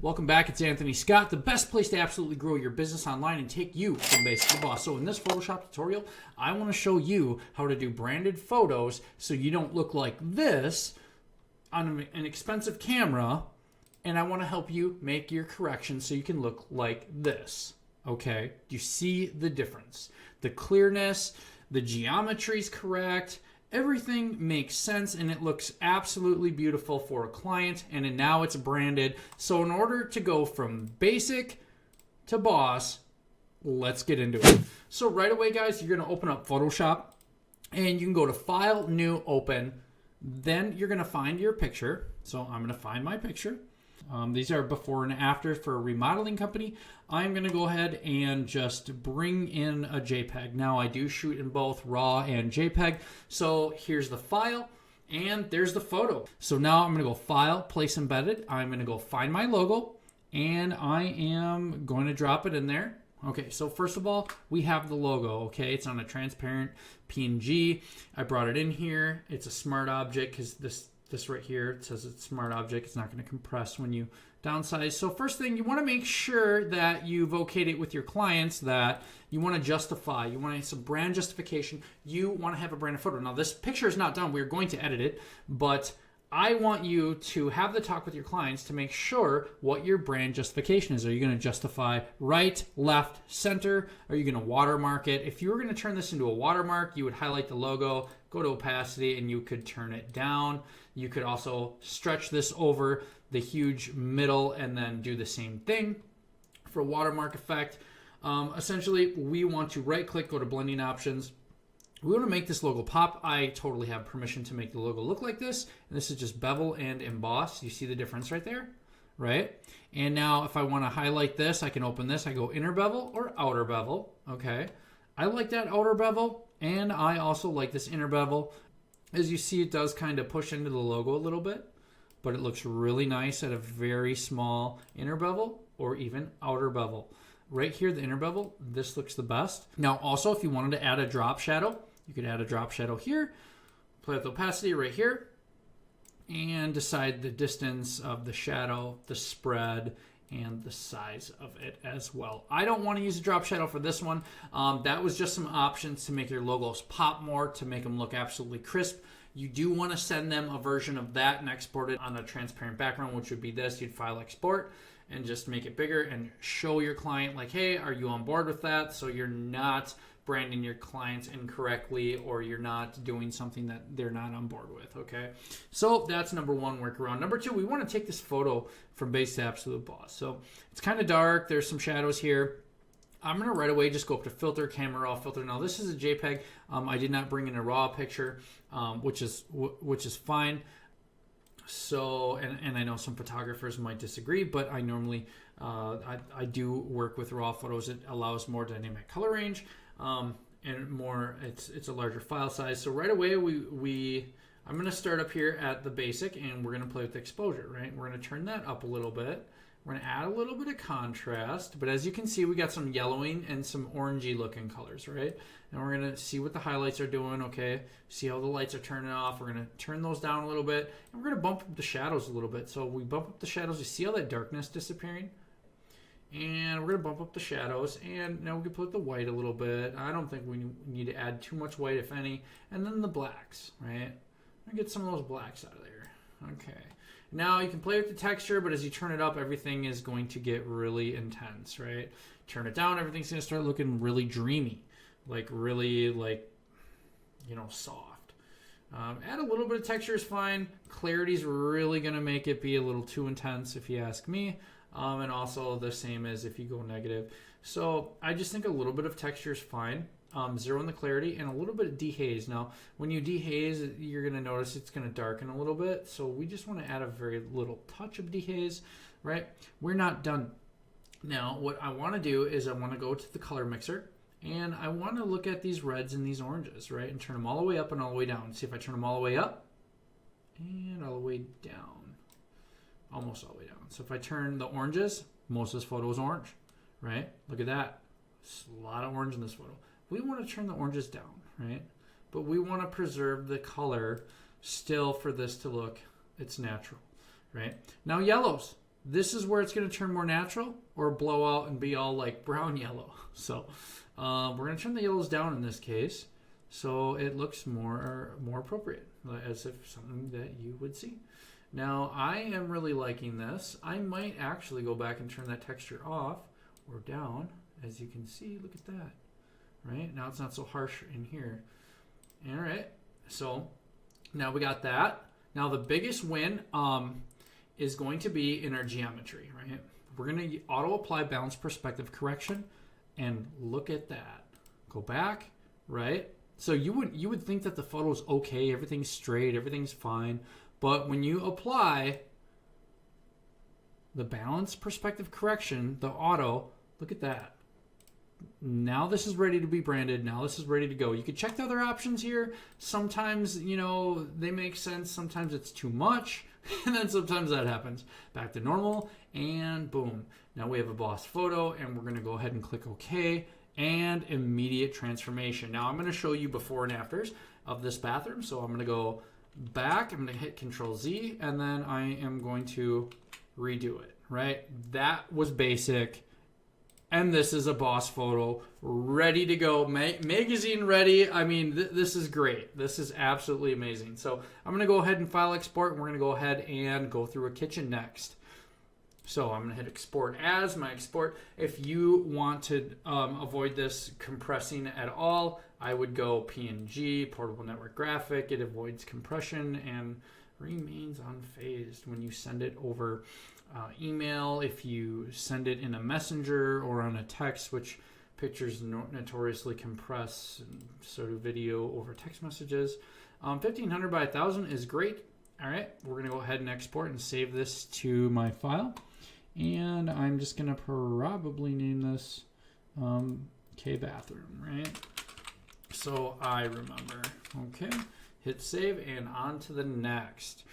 Welcome back. It's Anthony Scott, the best place to absolutely grow your business online and take you from basic to boss. So in this Photoshop tutorial, I want to show you how to do branded photos so you don't look like this on an expensive camera, and I want to help you make your corrections so you can look like this. Okay? Do you see the difference? The clearness, the geometry is correct. Everything makes sense and it looks absolutely beautiful for a client, and now it's branded. So in order to go from basic to boss, let's get into it. So right away, guys, you're going to open up Photoshop and you can go to File, New, Open. Then you're going to find your picture. So I'm going to find my picture. These are before and after for a remodeling company. I'm going to go ahead and just bring in a JPEG. Now I do shoot in both RAW and JPEG. So here's the file and there's the photo. So now I'm going to go File, Place Embedded. I'm going to go find my logo and I am going to drop it in there. Okay, so first of all, we have the logo, okay? It's on a transparent PNG. I brought it in here. It's a smart object because this right here, it says it's smart object. It's not going to compress when you downsize. So first thing, you want to make sure that you've okayed it with your clients, that you want to justify. You want some brand justification. You want to have a branded photo. Now this picture is not done. We're going to edit it, but I want you to have the talk with your clients to make sure what your brand justification is. Are you going to justify right, left, center? Are you going to watermark it? If you were going to turn this into a watermark, you would highlight the logo, go to opacity, and you could turn it down. You could also stretch this over the huge middle and then do the same thing for a watermark effect. Essentially, we want to right click, go to blending options. We want to make this logo pop. I totally have permission to make the logo look like this. And this is just bevel and emboss. You see the difference right there, right? And now if I want to highlight this, I can open this. I go inner bevel or outer bevel, okay? I like that outer bevel, and I also like this inner bevel. As you see, it does kind of push into the logo a little bit, but it looks really nice at a very small inner bevel or even outer bevel. Right here, the inner bevel, this looks the best. Now also, if you wanted to add a drop shadow, you could add a drop shadow here, play with the opacity right here, and decide the distance of the shadow, the spread, and the size of it as well. I don't want to use a drop shadow for this one. That was just some options to make your logos pop more, to make them look absolutely crisp. You do want to send them a version of that and export it on a transparent background, which would be this. You'd file export and just make it bigger and show your client like, hey, are you on board with that? So you're not branding your clients incorrectly, or you're not doing something that they're not on board with, okay? So that's number one workaround. Number two, we want to take this photo from base to absolute boss. So it's kind of dark. There's some shadows here. I'm going to right away just go up to filter, camera raw filter. Now this is a JPEG. I did not bring in a raw picture, which is fine. So, and I know some photographers might disagree, but I normally, I do work with raw photos. It allows more dynamic color range, and more, it's a larger file size. So right away, I'm going to start up here at the basic, and we're going to play with the exposure, right? We're going to turn that up a little bit. We're going to add a little bit of contrast, but as you can see, we got some yellowing and some orangey looking colors, right? And we're going to see what the highlights are doing, okay? See how the lights are turning off. We're going to turn those down a little bit, and we're going to bump up the shadows a little bit. So we bump up the shadows. You see all that darkness disappearing? And we're going to bump up the shadows, and now we can put the white a little bit. I don't think we need to add too much white, if any. And then the blacks, right? I'm going to get some of those blacks out of there. Okay. Now you can play with the texture, but as you turn it up, everything is going to get really intense, right? Turn it down, everything's going to start looking really dreamy, like really soft. Add a little bit of texture is fine. Clarity is really going to make it be a little too intense, if you ask me. And also the same as if you go negative. So I just think a little bit of texture is fine. Zero in the clarity and a little bit of dehaze. Now, when you dehaze, you're going to notice it's going to darken a little bit. So we just want to add a very little touch of dehaze, right? We're not done. Now, what I want to do is I want to go to the color mixer, and I want to look at these reds and these oranges, right? And turn them all the way up and all the way down. See if I turn them all the way up and all the way down. Almost all the way down. So if I turn the oranges, most of this photo is orange, right? Look at that. There's a lot of orange in this photo. We want to turn the oranges down, right? But we want to preserve the color still for this to look its natural, right? Now yellows. This is where it's going to turn more natural or blow out and be all like brown yellow. So we're going to turn the yellows down in this case so it looks more appropriate, as if something that you would see. Now, I am really liking this. I might actually go back and turn that texture off or down. As you can see, look at that. Right? Now it's not so harsh in here. All right. So now we got that. Now the biggest win is going to be in our geometry, right? We're going to auto-apply balance perspective correction, and look at that. Go back, right? So you would think that the photo's okay, everything's straight, everything's fine, but when you apply the balance perspective correction, the auto, look at that. Now this is ready to be branded. Now this is ready to go. You could check the other options here. Sometimes, you know, they make sense. Sometimes it's too much. And then sometimes that happens. Back to normal, and boom. Now we have a boss photo, and we're going to go ahead and click OK, and immediate transformation. Now I'm going to show you before and afters of this bathroom. So I'm going to go back. I'm going to hit Control Z, and then I am going to redo it, right? That was basic. And this is a boss photo ready to go, magazine ready. I mean, this is great. This is absolutely amazing. So I'm going to go ahead and file export, and we're going to go ahead and go through a kitchen next. So I'm going to hit export as my export. If you want to avoid this compressing at all, I would go PNG, portable network graphic. It avoids compression and remains unfazed when you send it over email. If you send it in a messenger or on a text, which pictures notoriously compress, and so do video over text messages. 1500 by 1000 is great. All right, we're going to go ahead and export and save this to my file. And I'm just going to probably name this K bathroom, right? So I remember. Okay, hit save and on to the next.